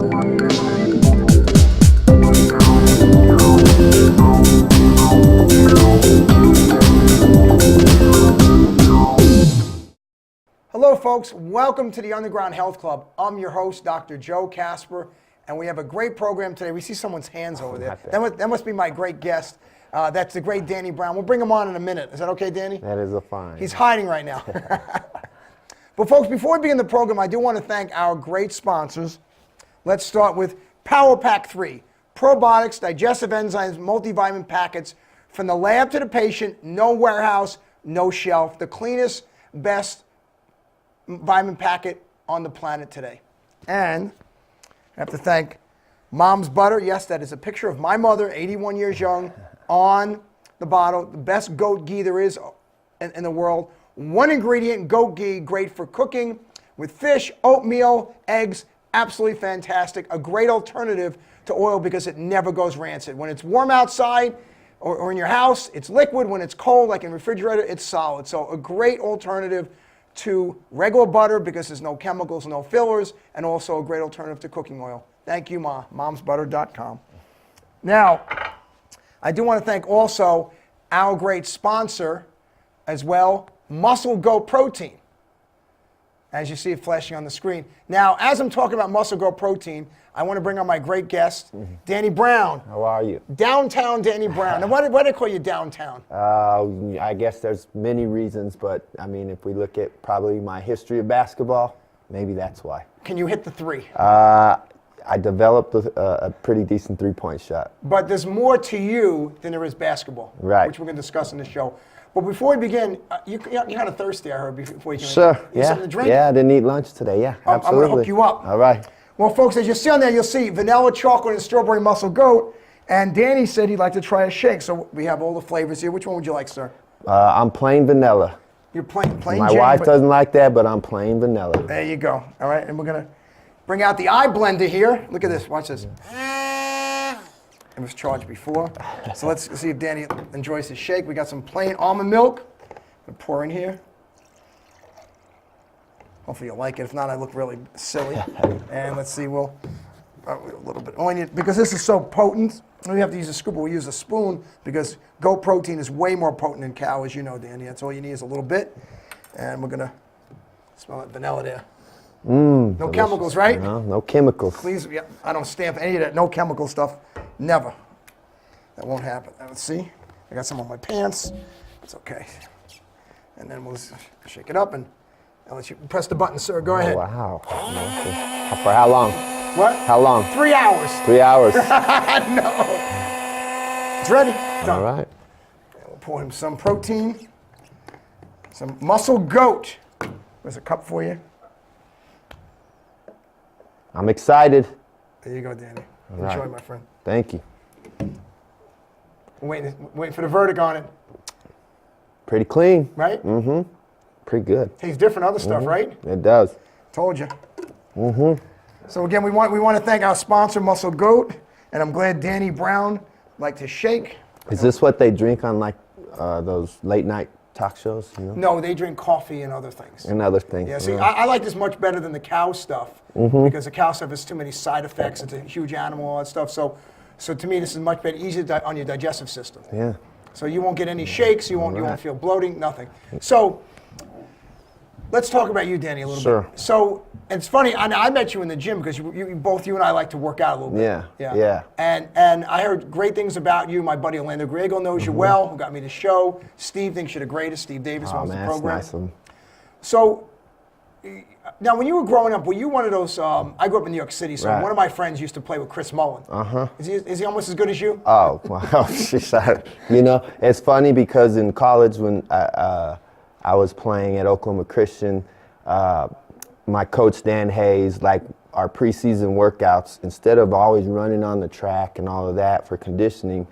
Hello folks, welcome to the Underground Health Club. I'm your host, Dr. Joe Kasper, and we have a great program today. We see someone's hands over there. That must be my great guest. That's the great Danny Brown. We'll bring him on in a minute. Is that okay, Danny? That is a fine. He's hiding right now. But folks, before we begin the program, I do want to thank our great sponsors. Let's start with Power Pack 3, probiotics, digestive enzymes, multivitamin packets, from the lab to the patient, no warehouse, no shelf, the cleanest, best vitamin packet on the planet today. And I have to thank Mom's Butter. Yes, that is a picture of my mother, 81 years young, on the bottle. The best goat ghee there is in the world. One ingredient, goat ghee, great for cooking with fish, oatmeal, eggs. Absolutely fantastic. A great alternative to oil because it never goes rancid. When it's warm outside or in your house, it's liquid. When it's cold, like in the refrigerator, it's solid. So a great alternative to regular butter because there's no chemicals, no fillers, and also a great alternative to cooking oil. Thank you, Ma. momsbutter.com. Now, I do want to thank also our great sponsor as well, Muscle Goat Protein, as you see it flashing on the screen. Now, as I'm talking about Muscle Goat Protein, I want to bring on my great guest, Danny Brown. How are you? Downtown Danny Brown. Now, why do they call you downtown? I guess there's many reasons, but I mean, if we look at probably my history of basketball, maybe that's why. Can you hit the three? I developed a pretty decent three-point shot. But there's more to you than there is basketball, right? Which we're going to discuss in the show. But before we begin, you're kind of thirsty, I heard, before you came in. Sure, You something to drink? Yeah, I didn't eat lunch today, yeah, absolutely. I'm going to hook you up. All right. Well, folks, as you see on there, you'll see vanilla, chocolate, and strawberry muscle goat. And Danny said he'd like to try a shake. So we have all the flavors here. Which one would you like, sir? I'm plain vanilla. You're plain My Jane, wife doesn't like that, but I'm plain vanilla. There you go. All right, and we're going to bring out the eye blender here. Look at this. Watch this. It was charged before. So let's see if Danny enjoys his shake. We got some plain almond milk. I'm going to pour in here. Hopefully you'll like it. If not, I look really silly. And let's see, we'll a little bit onion, because this is so potent. We have to use a scoop, but we use a spoon because goat protein is way more potent than cow, as you know, Danny. That's all you need is a little bit. And we're gonna smell that vanilla there. No delicious. Chemicals, right? No chemicals. Please, yeah, I don't stamp any of that. No chemical stuff. Never. That won't happen. Let's see. I got some on my pants. It's okay. And then we'll shake it up and I'll let you press the button, sir. Go ahead. Wow. For how long? What? How long? 3 hours. 3 hours. No. It's ready. Done. All right. And we'll pour him some protein, some muscle goat. There's a cup for you. I'm excited. There you go, Danny. All Enjoy, right. my friend. Thank you. We're waiting for the verdict on it. Pretty clean. Right? Mm-hmm. Pretty good. Tastes different other stuff, right? It does. Told you. Mm-hmm. So again, we want to thank our sponsor, Muscle Goat, and I'm glad Danny Brown liked his shake. Is this what they drink on like those late night talk shows? You know? No, they drink coffee and other things. And other things. Yeah, see, I like this much better than the cow stuff because the cow stuff has too many side effects. It's a huge animal, all that stuff. So to me, this is much better, easier on your digestive system. Yeah. So you won't get any shakes. You won't feel bloating. Nothing. So let's talk about you, Danny, a little bit. So it's funny. I met you in the gym because both you and I like to work out a little bit. Yeah. And I heard great things about you. My buddy Orlando Griego knows you well, who got me the show. Steve thinks you're the greatest. Steve Davis runs the program. That's nice. So now, when you were growing up, were you one of those? I grew up in New York City, so one of my friends used to play with Chris Mullen. Is he almost as good as you? Oh, wow. You know, it's funny because in college when I was playing at Oklahoma Christian, my coach Dan Hayes, like our preseason workouts, instead of always running on the track and all of that for conditioning,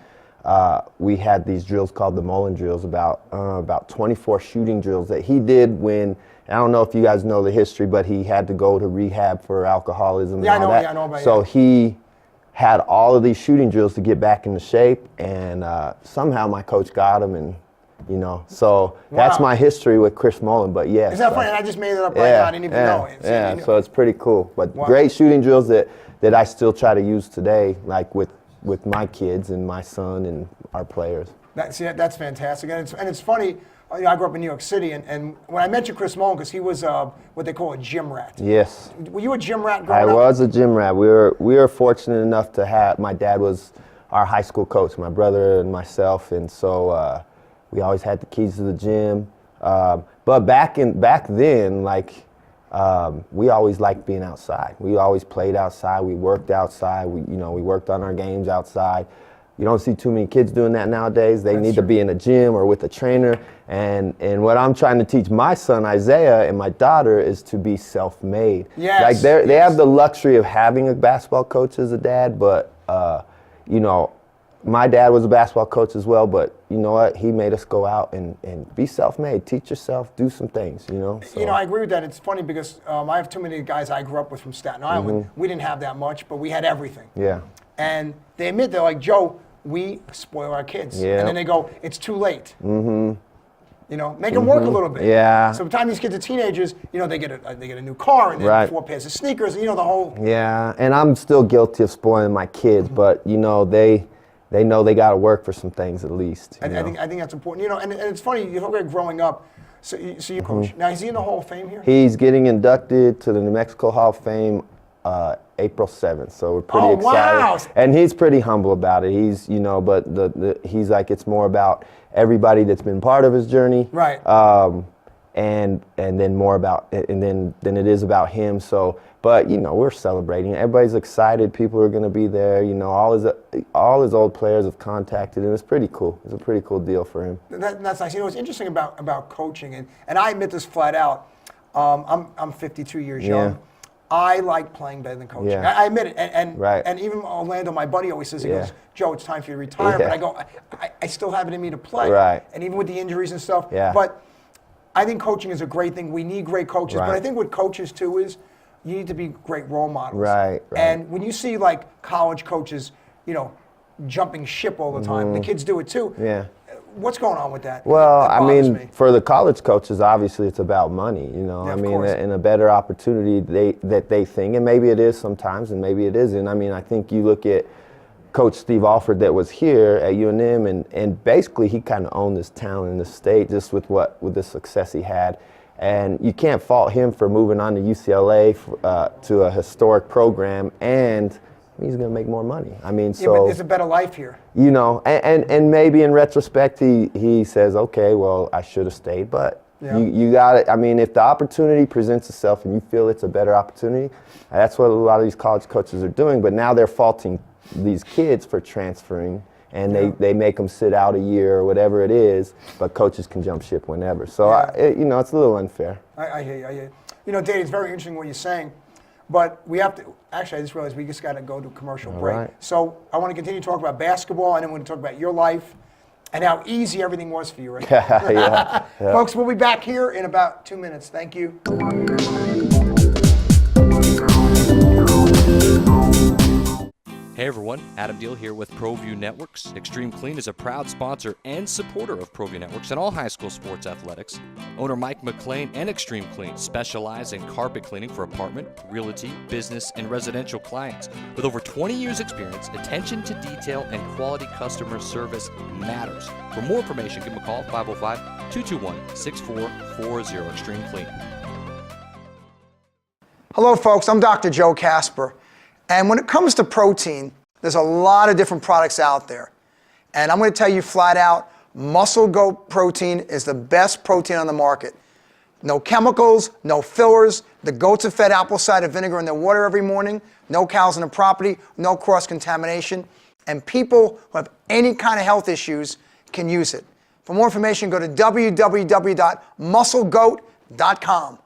we had these drills called the Mullen drills, about 24 shooting drills that he did when, I don't know if you guys know the history, but he had to go to rehab for alcoholism and all that. Yeah, I know about So he had all of these shooting drills to get back into shape, and somehow my coach got him, and you know. So that's my history with Chris Mullen. But yeah, is that funny? And I just made it up right now. I didn't even know it. So it's pretty cool. But great shooting drills that I still try to use today, like with my kids and my son and our players. That's fantastic. And it's funny. You know, I grew up in New York City, and when I mentioned Chris Mullen, because he was what they call a gym rat. Yes. Were you a gym rat growing up? I was a gym rat. We were fortunate enough to have, my dad was our high school coach, my brother and myself, and so we always had the keys to the gym. But back then, like, we always liked being outside. We always played outside. We worked outside. We worked on our games outside. You don't see too many kids doing that nowadays. They need to be in a gym or with a trainer. And what I'm trying to teach my son Isaiah and my daughter is to be self-made. Yes. Like they have the luxury of having a basketball coach as a dad, but you know, my dad was a basketball coach as well, but you know what? He made us go out and be self-made. Teach yourself, do some things, you know? So. You know, I agree with that. It's funny because I have too many guys I grew up with from Staten Island. We didn't have that much, but we had everything. Yeah. And they admit, they're like, Joe, we spoil our kids. Yeah. And then they go, it's too late. You know, make them work a little bit. Yeah. So by the time these kids are teenagers, you know, they get a new car and then 4 pairs of sneakers, and you know, the whole. Yeah, and I'm still guilty of spoiling my kids, but you know, they know they got to work for some things at least. I think that's important. You know, and it's funny, you look at growing up. So you coach. Now, is he in the Hall of Fame here? He's getting inducted to the New Mexico Hall of Fame April 7th, so we're pretty excited. Wow. And he's pretty humble about it. He's, you know, but he's like, it's more about everybody that's been part of his journey. Right. And then more about, and then it is about him. So, but you know, we're celebrating. Everybody's excited. People are going to be there. You know, all his old players have contacted him. It's pretty cool. It's a pretty cool deal for him. That's nice. You know, what's interesting about coaching, and I admit this flat out. I'm 52 years young. I like playing better than coaching. Yeah. I admit it. And even Orlando, my buddy, always says, he goes, Joe, it's time for you to retire. But I go, I still have it in me to play. Right. And even with the injuries and stuff. Yeah. But I think coaching is a great thing. We need great coaches. Right. But I think what coaches, too, is you need to be great role models. Right. And when you see, like, college coaches, you know, jumping ship all the time, the kids do it, too. Yeah. What's going on with that? Well, That I bothers mean, me. for the college coaches, obviously it's about money, you know. Yeah, I of mean, course. and a better opportunity that they think, and maybe it is sometimes, and maybe it isn't. I mean, I think you look at Coach Steve Alford that was here at UNM, and basically he kind of owned this town and this state just with the success he had. And you can't fault him for moving on to UCLA to a historic program, and he's going to make more money. I mean, so. Yeah, but there's a better life here. You know, and maybe in retrospect he says, okay, well, I should have stayed, but you got it. I mean, if the opportunity presents itself and you feel it's a better opportunity, that's what a lot of these college coaches are doing. But now they're faulting these kids for transferring, and they make them sit out a year or whatever it is, but coaches can jump ship whenever. So, you know, it's a little unfair. I hear you. You know, Dave, it's very interesting what you're saying. But we have to, actually, I just realized we just got to go to commercial break. Right. So I want to continue to talk about basketball, and then we're going to talk about your life and how easy everything was for you, right? Yeah. Folks, we'll be back here in about 2 minutes. Thank you. Hey everyone, Adam Deal here with ProView Networks. Xtreme Clean is a proud sponsor and supporter of ProView Networks and all high school sports athletics. Owner Mike McLean and Xtreme Clean specialize in carpet cleaning for apartment, realty, business, and residential clients. With over 20 years experience, attention to detail and quality customer service matters. For more information, give them a call, 505-221-6440, Xtreme Clean. Hello, folks. I'm Dr. Joe Kasper. And when it comes to protein, there's a lot of different products out there. And I'm going to tell you flat out, Muscle Goat protein is the best protein on the market. No chemicals, no fillers. The goats are fed apple cider vinegar in their water every morning. No cows on the property, no cross-contamination. And people who have any kind of health issues can use it. For more information, go to www.musclegoat.com.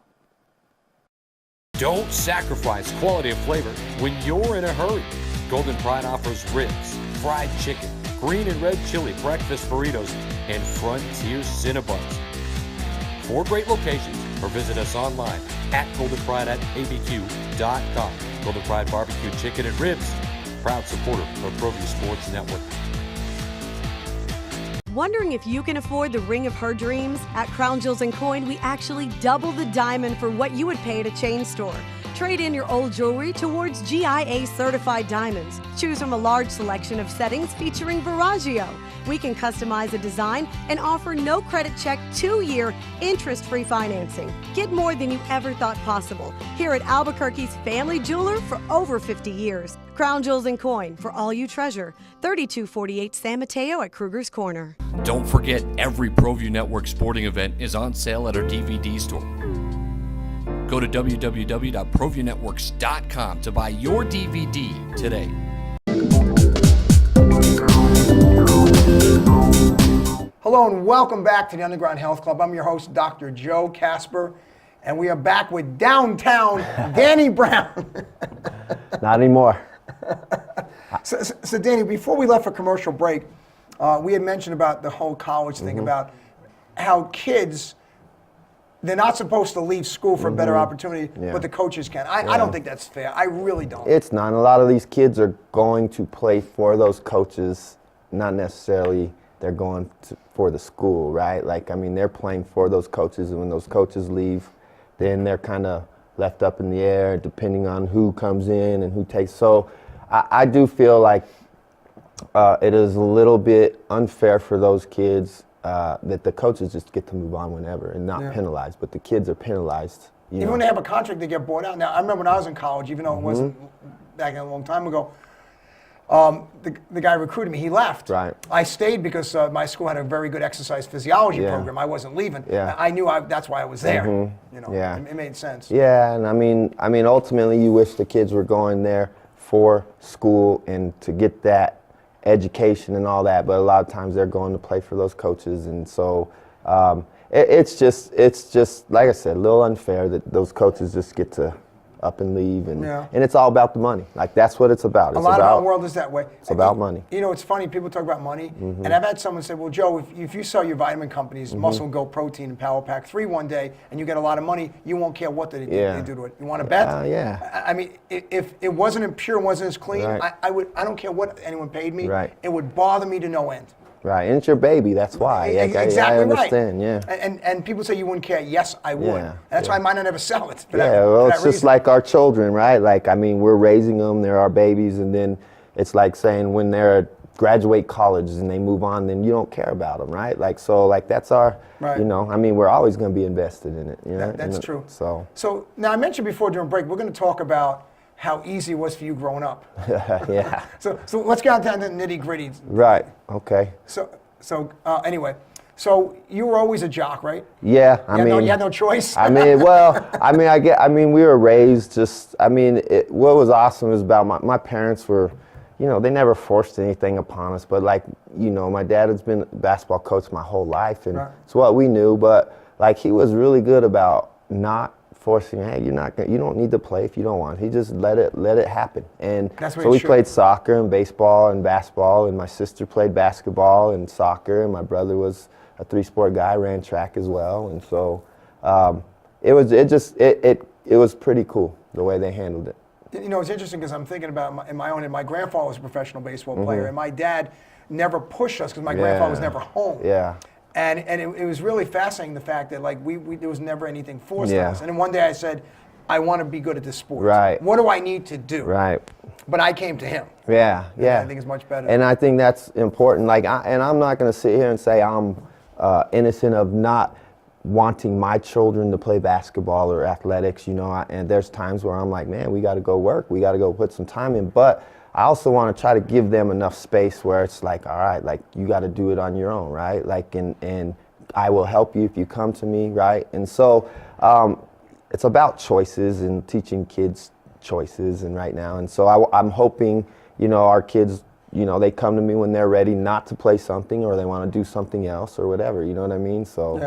Don't sacrifice quality of flavor when you're in a hurry. Golden Pride offers ribs, fried chicken, green and red chili breakfast burritos, and Frontier Cinnabons. 4 great locations, or visit us online at goldenpride@abq.com. Golden Pride Barbecue Chicken and Ribs, proud supporter of ProView Sports Network. Wondering if you can afford the ring of her dreams? At Crown Jewels & Coin, we actually double the diamond for what you would pay at a chain store. Trade in your old jewelry towards GIA certified diamonds. Choose from a large selection of settings featuring Veragio. We can customize a design and offer no credit check 2-year interest-free financing. Get more than you ever thought possible here at Albuquerque's family jeweler for over 50 years. Crown Jewels & Coin, for all you treasure. 3248 San Mateo at Kruger's Corner. Don't forget, every ProView Network sporting event is on sale at our DVD store. Go to www.proviewnetworks.com to buy your DVD today. Hello and welcome back to the Underground Health Club. I'm your host, Dr. Joe Kasper, and we are back with downtown Danny Brown. Not anymore. So Danny, before we left for commercial break, we had mentioned about the whole college thing, about how kids, they're not supposed to leave school for a better opportunity, but the coaches can. I don't think that's fair. I really don't. It's not. A lot of these kids are going to play for those coaches, not necessarily they're going for the school, right? Like, I mean, they're playing for those coaches, and when those coaches leave, then they're kind of left up in the air depending on who comes in and who takes. So I do feel like it is a little bit unfair for those kids that the coaches just get to move on whenever and not penalized, but the kids are penalized. Even when they have a contract, they get bought out. Now, I remember when I was in college, even though it wasn't back a long time ago, the guy recruited me. He left. Right. I stayed because my school had a very good exercise physiology program. I wasn't leaving. I knew that's why I was there. You know, it made sense. Yeah, and I mean, ultimately, you wish the kids were going there for school and to get that education and all that, but a lot of times they're going to play for those coaches, and so it's just like I said, a little unfair that those coaches just get to up and leave, and it's all about the money. Like, that's what it's about. A lot of our world is that way. It's about money. You know, it's funny, people talk about money, and I've had someone say, well, Joe, if you sell your vitamin companies, Muscle Go Protein and Power Pack 3 one day, and you get a lot of money, you won't care what they do to it. You want to bet? I mean, if it wasn't pure and wasn't as clean, I don't care what anyone paid me. It would bother me to no end. Right, and it's your baby, that's why. Exactly I understand, And people say you wouldn't care. Yes, I would. And that's why I might not ever sell it. It's just like our children, right? Like, I mean, we're raising them, they're our babies, and then it's like saying when they're graduate college and they move on, then you don't care about them, right? Like, so, like, that's our, you know, I mean, we're always going to be invested in it. You know? That's true. So now I mentioned before during break, we're going to talk about how easy it was for you growing up. So let's get down to the nitty gritty. Right. Okay. So anyway, so you were always a jock, right? Yeah. I mean, you had no choice. I mean, we were raised just. I mean, what was awesome is about my parents were, you know, they never forced anything upon us. But like, you know, my dad has been a basketball coach my whole life, and it's what we knew. But like, he was really good about not forcing, hey, you don't need to play if you don't want. He just let it happen. And so we played soccer and baseball and basketball, and my sister played basketball and soccer, and my brother was a 3-sport guy, ran track as well. And so it was pretty cool the way they handled it. You know, it's interesting because I'm thinking about my grandfather was a professional baseball player, and my dad never pushed us because my grandfather was never home. And it was really fascinating, the fact that, like, there was never anything forced on us. And then one day I said, I want to be good at this sport. What do I need to do? But I came to him. I think it's much better. And I think that's important. Like, and I'm not going to sit here and say I'm innocent of not wanting my children to play basketball or athletics, you know. And there's times where I'm like, man, we got to go work. We got to go put some time in. But I also want to try to give them enough space where it's like, all right, like, you got to do it on your own, right? Like, and I will help you if you come to me, right? And so it's about choices and teaching kids choices, and right now. And so I'm hoping, you know, our kids, you know, they come to me when they're ready not to play something, or they want to do something else or whatever, you know what I mean? So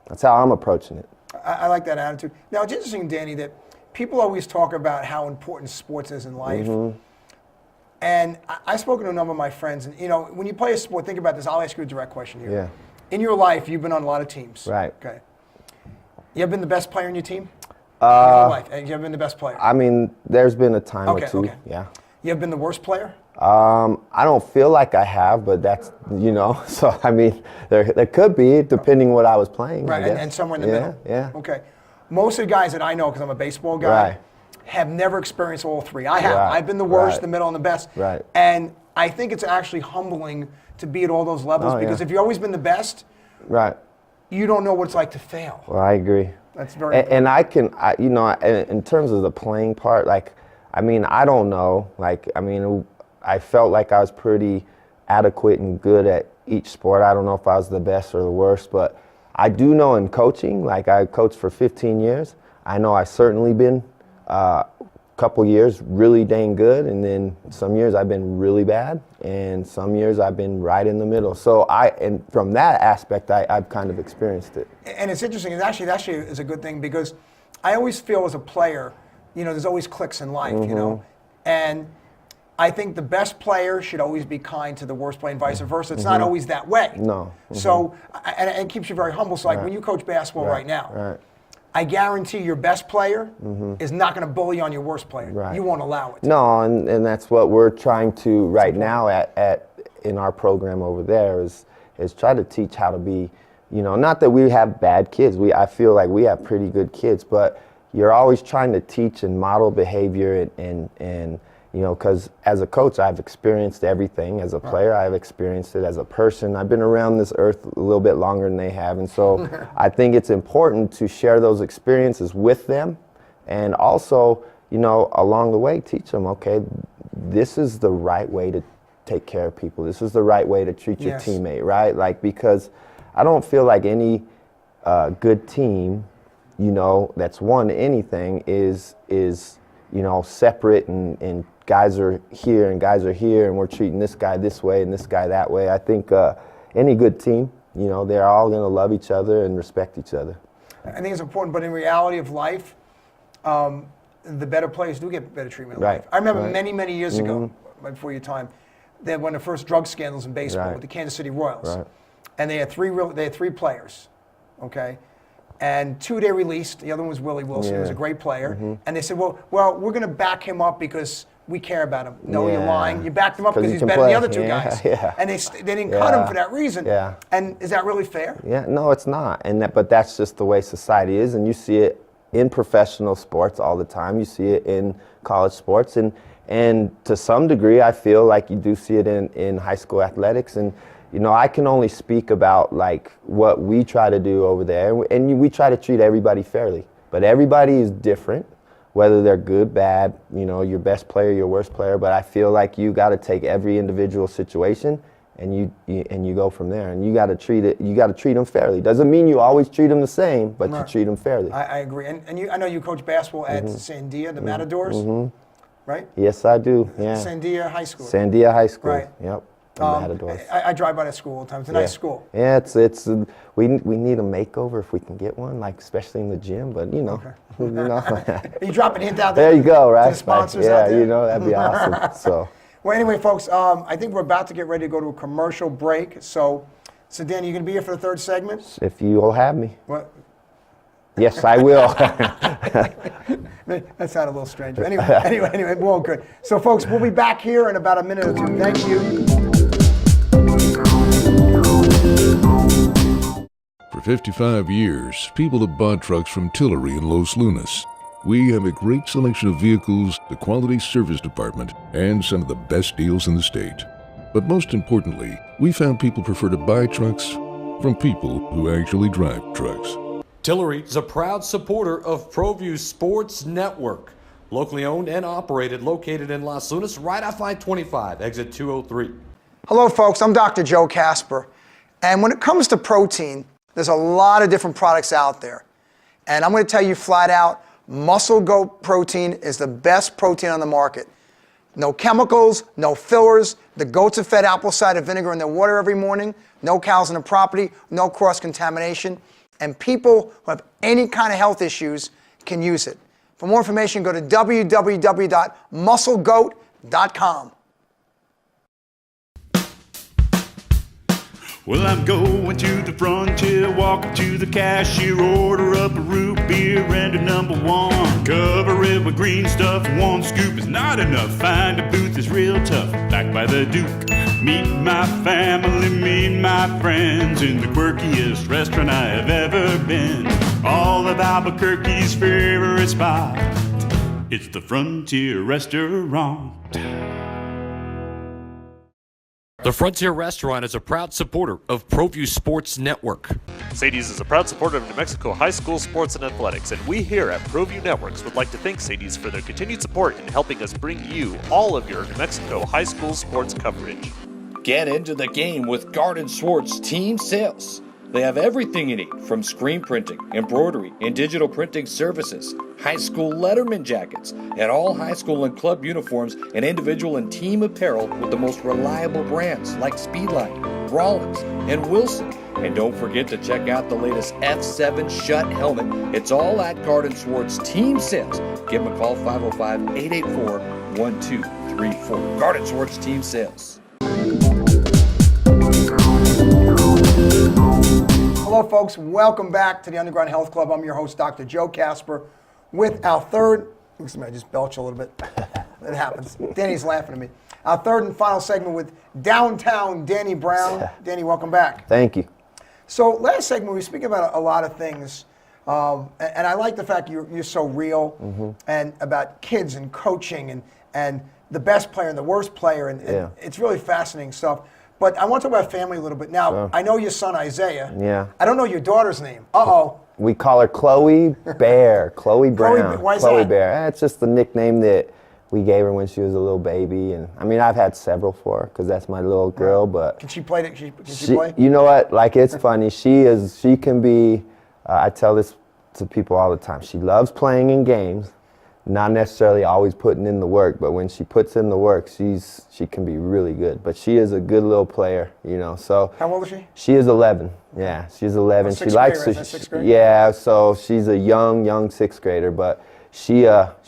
that's how I'm approaching it. I like that attitude. Now, it's interesting, Danny, that people always talk about how important sports is in life. And I've spoken to a number of my friends, and, you know, when you play a sport, think about this. I'll ask you a direct question here. In your life, you've been on a lot of teams. Okay. You ever been the best player in your team? In your life? Have you ever been the best player? I mean, there's been a time or two. You ever been the worst player? I don't feel like I have, but that's, so I mean, there could be, depending what I was playing. Right, I guess. and somewhere in the middle. Yeah. Okay. Most of the guys that I know, because I'm a baseball guy, Right. have never experienced all three. I have. Right, I've been the worst, right. the middle, and the best. Right. And I think it's actually humbling to be at all those levels, because if you've always been the best, Right. you don't know what it's like to fail. Well, I agree. That's very important. And in terms of the playing part, like, I mean, I don't know. Like, I mean, I felt like I was pretty adequate and good at each sport. I don't know if I was the best or the worst, but I do know in coaching, like I coached for 15 years. I know I've certainly been a couple years really dang good, and then some years I've been really bad, and some years I've been right in the middle. So and from that aspect, I've kind of experienced it. And it's interesting. It actually is a good thing, because I always feel as a player, there's always cliques in life, and I think the best player should always be kind to the worst player and vice versa. It's not always that way. No. So, and it keeps you very humble. So, like when you coach basketball right now, I guarantee your best player is not going to bully on your worst player. Right. You won't allow it. No, and that's what we're trying to right now in our program over there is try to teach how to be, not that we have bad kids. I feel like we have pretty good kids, but you're always trying to teach and model behavior and because as a coach, I've experienced everything. As a player, I've experienced it. As a person, I've been around this earth a little bit longer than they have. And so I think it's important to share those experiences with them, and also, along the way, teach them, okay, this is the right way to take care of people. This is the right way to treat your teammate, right? Like, because I don't feel like any good team, that's won anything is separate and guys are here and guys are here, and we're treating this guy this way and this guy that way. I think any good team, they're all going to love each other and respect each other. I think it's important, but in reality of life, the better players do get better treatment in life. I remember many, many years ago, right before your time, that when the first drug scandals in baseball with the Kansas City Royals, and they had three players, okay? And two they released. The other one was Willie Wilson, who was a great player. And they said, well, we're going to back him up because we care about him. No, you're lying. You backed him up because he's better than the other two guys. And they didn't cut him for that reason. And is that really fair? Yeah, no, it's not. But that's just the way society is, and you see it in professional sports all the time. You see it in college sports, and to some degree, I feel like you do see it in high school athletics. And I can only speak about like what we try to do over there, and we try to treat everybody fairly. But everybody is different, whether they're good, bad, your best player, your worst player. But I feel like you got to take every individual situation and you go from there, and you got to treat it. You got to treat them fairly. Doesn't mean you always treat them the same, but you treat them fairly. I agree. And I know you coach basketball at Sandia, the Matadors, right? Yes, I do. Yeah. Sandia High School. Sandia High School. Right. Yep. I drive by that school all the time. It's a nice school. Yeah, we need a makeover if we can get one, like especially in the gym. But you drop a hint out there. There you go, right? To the sponsors out there. That'd be awesome. So. Well, anyway, folks, I think we're about to get ready to go to a commercial break. So Dan, you gonna be here for the third segment? If you will have me. What? Yes, I will. That sounded a little strange. But anyway, we're all good. So, folks, we'll be back here in about a minute or two. Thank you. For 55 years, people have bought trucks from Tillerys in Los Lunas. We have a great selection of vehicles, the quality service department, and some of the best deals in the state. But most importantly, we found people prefer to buy trucks from people who actually drive trucks. Tillerys is a proud supporter of ProView Sports Network. Locally owned and operated, located in Los Lunas, right off I-25, exit 203. Hello, folks. I'm Dr. Joe Kasper. And when it comes to protein, there's a lot of different products out there. And I'm going to tell you flat out, Muscle Goat protein is the best protein on the market. No chemicals, no fillers. The goats are fed apple cider vinegar in their water every morning. No cows on the property, no cross-contamination. And people who have any kind of health issues can use it. For more information, go to www.musclegoat.com. Well, I'm going to the frontier, walking to the cashier, order up a root beer and a number one. Cover it with green stuff, one scoop is not enough. Find a booth is real tough, back by the Duke. Meet my family, meet my friends in the quirkiest restaurant I have ever been. All of Albuquerque's favorite spot, it's the Frontier Restaurant. The Frontier Restaurant is a proud supporter of ProView Sports Network. Sadie's is a proud supporter of New Mexico high school sports and athletics, and we here at ProView Networks would like to thank Sadie's for their continued support in helping us bring you all of your New Mexico high school sports coverage. Get into the game with Garden Schwartz Team Sales. They have everything you need, from screen printing, embroidery, and digital printing services, high school letterman jackets, and all high school and club uniforms and individual and team apparel with the most reliable brands like Speedline, Rollins, and Wilson. And don't forget to check out the latest F7 Shut helmet. It's all at Garden Schwartz Team Sales. Give them a call, 505-884-1234. Garden Schwartz Team Sales. Hello, folks. Welcome back to the Underground Health Club. I'm your host, Dr. Joe Kasper, with our third, excuse me, I just belched a little bit. It happens. Danny's laughing at me. Our third and final segment with downtown Danny Brown. Danny, welcome back. Thank you. So last segment, we were speaking about a lot of things, and I like the fact you're so real, and about kids and coaching and the best player and the worst player, and it's really fascinating stuff. But I want to talk about family a little bit. Now, I know your son, Isaiah. Yeah. I don't know your daughter's name. Uh-oh. We call her Chloe Bear, Chloe Brown. Why is Chloe that? Bear. It's just the nickname that we gave her when she was a little baby. And I mean, I've had several for her because that's my little girl. But Can she play? Can she play? You know what? Like, it's funny. She can be, I tell this to people all the time. She loves playing in games. Not necessarily always putting in the work, but when she puts in the work, she can be really good. But she is a good little player, you know. So how old is she? She is 11. Yeah, she's 11. She likes to. Sixth grade? Yeah, so she's a young sixth grader, but she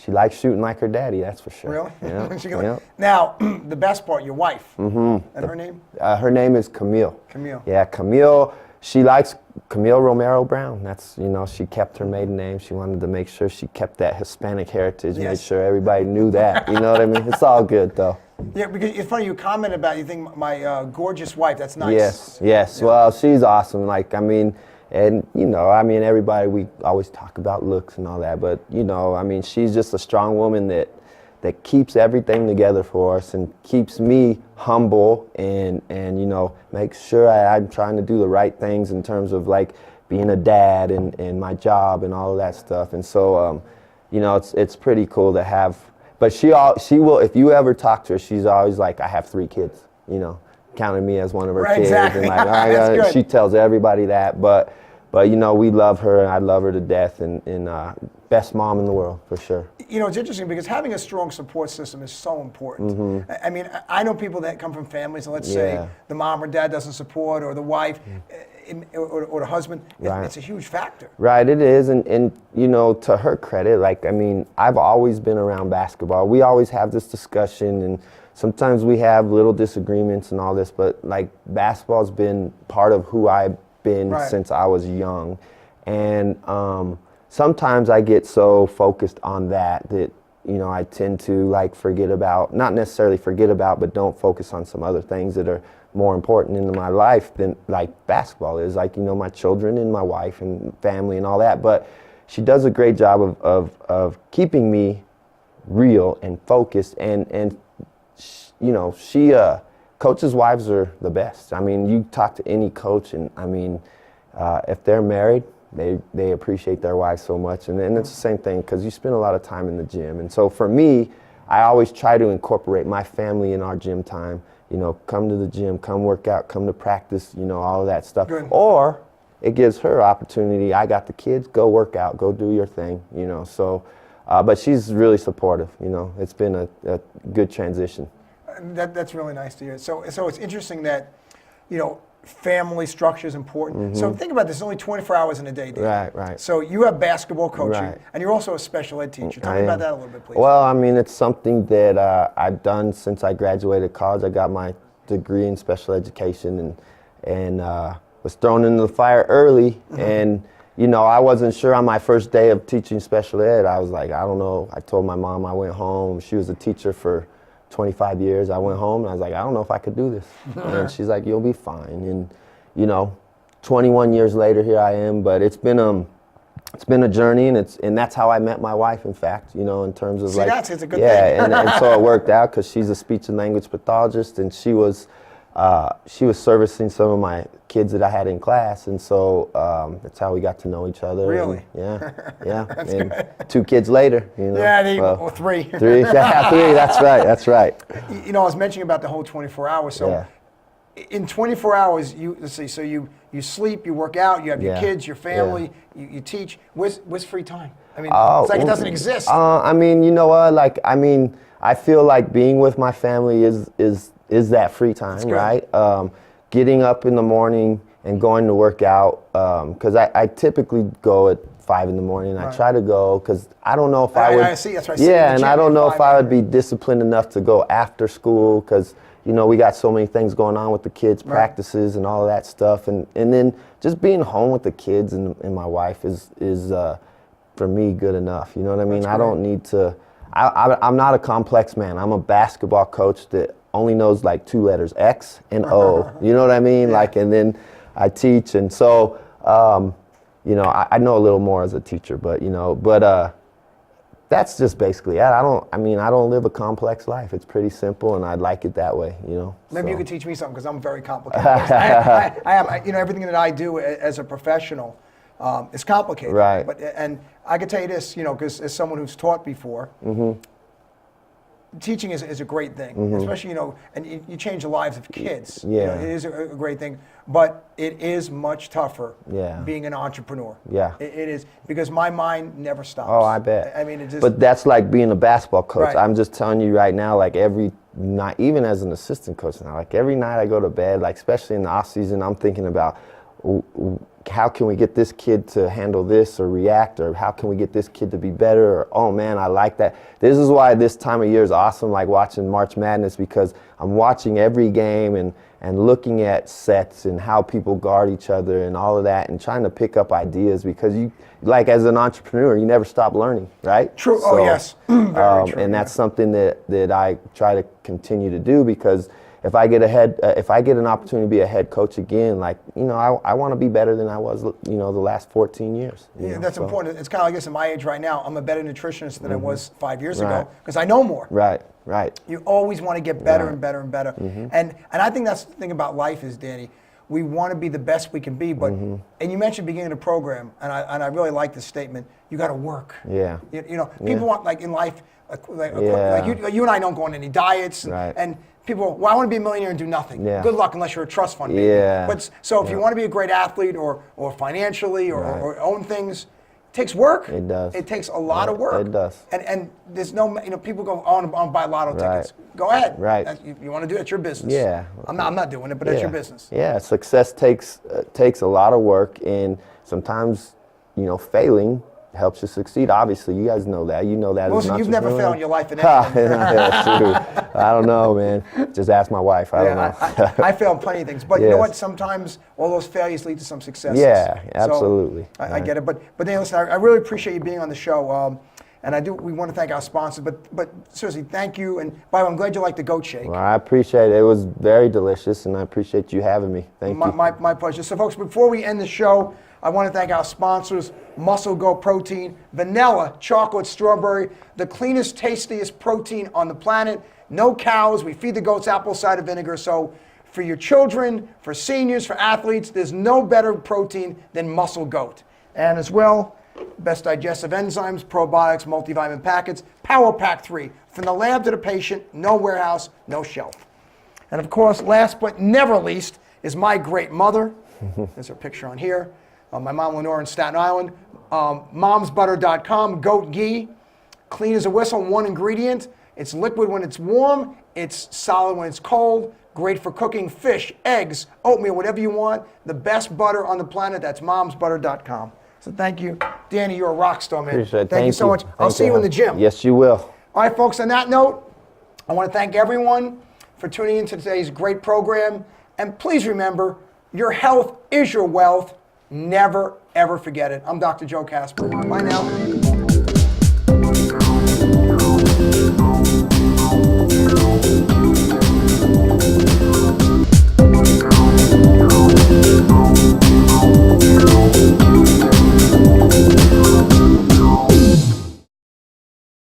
likes shooting like her daddy. That's for sure. Really? Yeah. Now, the best part, your wife. And her name? Her name is Camille. Camille. Yeah, Camille. She likes Camille Romero Brown. That's, she kept her maiden name. She wanted to make sure she kept that Hispanic heritage, made sure everybody knew that. You know what I mean? It's all good, though. Yeah, because it's funny, you comment about, you think, my gorgeous wife, that's nice. Yes. Yeah. Well, she's awesome. Everybody, we always talk about looks and all that, but, she's just a strong woman that keeps everything together for us and keeps me humble and makes sure I'm trying to do the right things in terms of like being a dad and my job and all of that stuff. And so, it's pretty cool to have, but she will, if you ever talk to her, she's always like, I have 3 kids, counting me as one of her kids. Exactly. And like, she tells everybody that, but we love her and I love her to death and best mom in the world, for sure. It's interesting because having a strong support system is so important. I mean, I know people that come from families, and let's say the mom or dad doesn't support, or the wife, or the husband. Right. It's a huge factor. Right, it is, and to her credit, I've always been around basketball. We always have this discussion, and sometimes we have little disagreements and all this, but basketball's been part of who I've been since I was young, and sometimes I get so focused on that I tend to forget about, not necessarily forget about, but don't focus on some other things that are more important in my life than basketball is, my children and my wife and family and all that. But she does a great job of keeping me real and focused, and she coaches' wives are the best. I mean, you talk to any coach, and if they're married, they appreciate their wives so much, and it's the same thing because you spend a lot of time in the gym. And so for me, I always try to incorporate my family in our gym time. Come to the gym, come work out, come to practice, all of that stuff. Good. Or it gives her opportunity. I got the kids, go work out, go do your thing. So, but she's really supportive. It's been a good transition. That's really nice to hear. So it's interesting that, family structure is important. So think about this, there's only 24 hours in a day, Dave. Right. So you have basketball coaching, Right. and you're also a special ed teacher. Tell me about that a little bit, please. Well, it's something that I've done since I graduated college. I got my degree in special education, and was thrown into the fire early. And you know, I wasn't sure on my first day of teaching special ed. I was like, I don't know. I told my mom I went home. She was a teacher for 25 years. I went home and I was like, I don't know if I could do this. And she's like, you'll be fine. And you know, 21 years later, here I am. But it's been a journey, and that's how I met my wife. In fact, you know, in terms of See, like, that's it's a good yeah, thing. and so it worked out because she's a speech and language pathologist, and she was servicing some of my kids that I had in class, and so that's how we got to know each other. Really? And yeah. And 2 kids later, you know. Yeah, well, 3. 3, yeah, 3. That's right. You know, I was mentioning about the whole 24 hours. So Yeah. in 24 hours, let's see. So you sleep, you work out, you have your Yeah. kids, your family, you teach. Where's free time? I mean, Oh, it's like it doesn't exist. I mean, you know what? Like, I mean, I feel like being with my family is that free time, right? Getting up in the morning and going to work out, because I typically go at 5 in the morning. I try to go because I don't know if I would. I see. That's right. I see in Yeah, the and gym I don't at know 5 if I would be disciplined enough to go after school because, you know, we got so many things going on with the kids, practices and all of that stuff. And then just being home with the kids and my wife is for me, good enough. You know what I mean? I don't need to, I'm not a complex man. I'm a basketball coach that only knows like 2 letters, X and O. You know what I mean? Yeah. Like, and then I teach. And so, you know, I know a little more as a teacher, but, you know, that's just basically it. I don't live a complex life. It's pretty simple, and I like it that way, you know. Maybe you could teach me something because I'm very complicated. I am, you know, everything that I do as a professional is complicated. Right. And I can tell you this, you know, because as someone who's taught before, teaching is a great thing, especially, you know, and you change the lives of kids. Yeah. You know, it is a great thing, but it is much tougher being an entrepreneur. Yeah. It is, because my mind never stops. Oh, I bet. I mean, it just. But that's like being a basketball coach. Right. I'm just telling you right now, like every night, even as an assistant coach now, like every night I go to bed, like especially in the off season, I'm thinking about how can we get this kid to handle this or react, or how can we get this kid to be better, or oh man, I like that. This is why this time of year is awesome, like watching March Madness, because I'm watching every game and looking at sets and how people guard each other and all of that, and trying to pick up ideas, because you, like as an entrepreneur, you never stop learning, right? True. So, oh yes. Very true, and that's something that I try to continue to do, because if I get an opportunity to be a head coach again, like, you know, I want to be better than I was, you know, the last 14 years. Yeah, that's important. It's kind of like this at my age right now. I'm a better nutritionist than I was 5 years ago because I know more. Right. You always want to get better and better and better. And I think that's the thing about life is, Danny, we want to be the best we can be, but and you mentioned beginning of the program, and I really like this statement. You got to work. Yeah. You know, people want, like in life, like you and I don't go on any diets, and people, well, I want to be a millionaire and do nothing. Yeah. Good luck unless you're a trust fund baby. Yeah. But so if you want to be a great athlete or financially or own things, it takes work. It does. It takes a lot of work. It does. And there's no, you know, people go on buy lotto tickets. Go ahead. Right. You want to do it, it's your business. Yeah. I'm not doing it, but it's your business. Yeah, success takes a lot of work, and sometimes, you know, failing helps you succeed. Obviously, you guys know that. You know that. Listen, you've never failed in your life in anything. That's true. I don't know, man. Just ask my wife. I don't know. I failed plenty of things, but you know what? Sometimes all those failures lead to some successes. Yeah, absolutely. So I get it. But then listen, I really appreciate you being on the show. And we want to thank our sponsors, but seriously, thank you. And by the way, I'm glad you like the goat shake. Well, I appreciate it. It was very delicious, and I appreciate you having me. Thank you. My pleasure. So folks, before we end the show, I want to thank our sponsors, Muscle Go Protein, vanilla, chocolate, strawberry, the cleanest, tastiest protein on the planet. No cows. We feed the goats apple cider vinegar. So for your children, for seniors, for athletes, there's no better protein than Muscle Goat. And as well, best digestive enzymes, probiotics, multivitamin packets, Power Pack 3. From the lab to the patient, no warehouse, no shelf. And of course, last but never least, is my great mother. There's her picture on here. My mom, Lenore, in Staten Island. Momsbutter.com, goat ghee. Clean as a whistle, one ingredient. It's liquid when it's warm. It's solid when it's cold. Great for cooking fish, eggs, oatmeal, whatever you want. The best butter on the planet. That's momsbutter.com. So thank you. Danny, you're a rock star, man. Appreciate it. Thank you so much. I'll see you in the gym. Yes, you will. All right, folks, on that note, I want to thank everyone for tuning in to today's great program. And please remember, Your health is your wealth. Never, ever forget it. I'm Dr. Joe Kasper. Bye now.